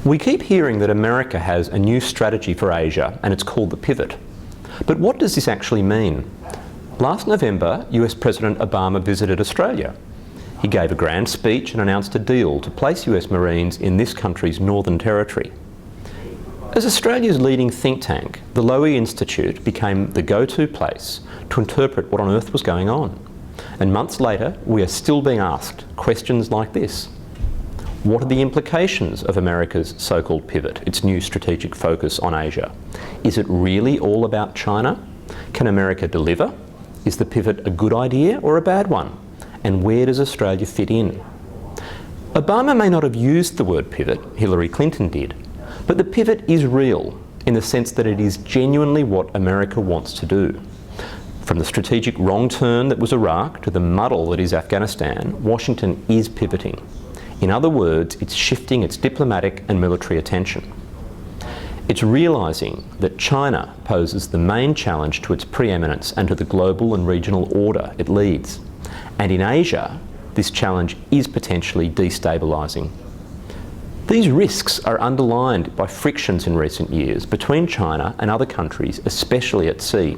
We keep hearing that America has a new strategy for Asia and it's called the pivot. But what does this actually mean? Last November, US President Obama visited Australia. He gave a grand speech and announced a deal to place US Marines in this country's Northern Territory. As Australia's leading think tank, the Lowy Institute became the go-to place to interpret what on earth was going on. And months later, we are still being asked questions like this. What are the implications of America's so-called pivot, its new strategic focus on Asia? Is it really all about China? Can America deliver? Is the pivot a good idea or a bad one? And where does Australia fit in? Obama may not have used the word pivot, Hillary Clinton did, but the pivot is real in the sense that it is genuinely what America wants to do. From the strategic wrong turn that was Iraq to the muddle that is Afghanistan, Washington is pivoting. In other words, it's shifting its diplomatic and military attention. It's realising that China poses the main challenge to its preeminence and to the global and regional order it leads. And in Asia, this challenge is potentially destabilising. These risks are underlined by frictions in recent years between China and other countries, especially at sea.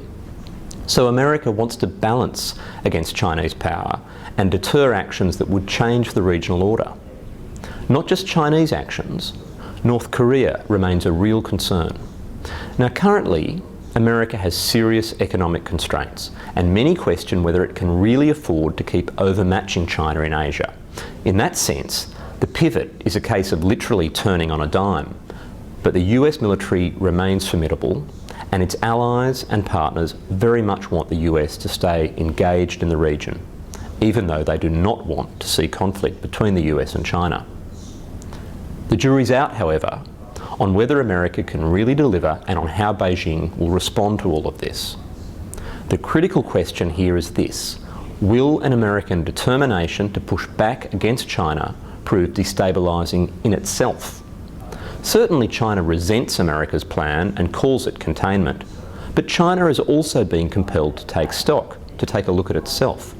So America wants to balance against Chinese power and deter actions that would change the regional order. Not just Chinese actions, North Korea remains a real concern. Now currently, America has serious economic constraints, and many question whether it can really afford to keep overmatching China in Asia. In that sense, the pivot is a case of literally turning on a dime. But the US military remains formidable, and its allies and partners very much want the US to stay engaged in the region, even though they do not want to see conflict between the US and China. The jury's out, however, on whether America can really deliver and on how Beijing will respond to all of this. The critical question here is this: will an American determination to push back against China prove destabilising in itself? Certainly China resents America's plan and calls it containment, but China has also been compelled to take stock, to take a look at itself.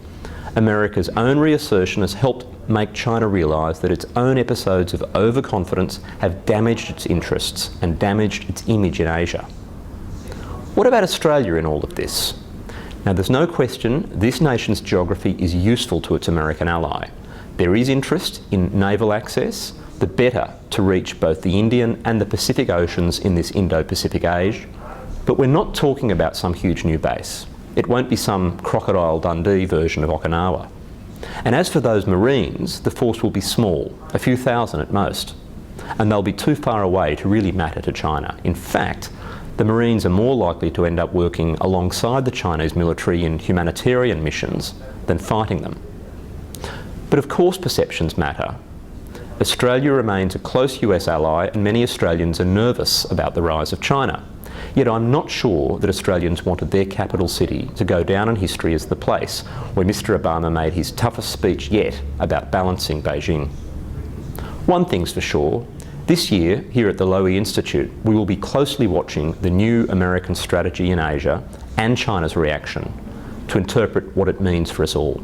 America's own reassertion has helped make China realise that its own episodes of overconfidence have damaged its interests and damaged its image in Asia. What about Australia in all of this? Now, there's no question this nation's geography is useful to its American ally. There is interest in naval access, the better to reach both the Indian and the Pacific Oceans in this Indo-Pacific age, but we're not talking about some huge new base. It won't be some Crocodile Dundee version of Okinawa. And as for those Marines, the force will be small, a few thousand at most, and they'll be too far away to really matter to China. In fact, the Marines are more likely to end up working alongside the Chinese military in humanitarian missions than fighting them. But of course perceptions matter. Australia remains a close US ally, and many Australians are nervous about the rise of China. Yet I'm not sure that Australians wanted their capital city to go down in history as the place where Mr. Obama made his toughest speech yet about balancing Beijing. One thing's for sure, this year here at the Lowy Institute we will be closely watching the new American strategy in Asia and China's reaction to interpret what it means for us all.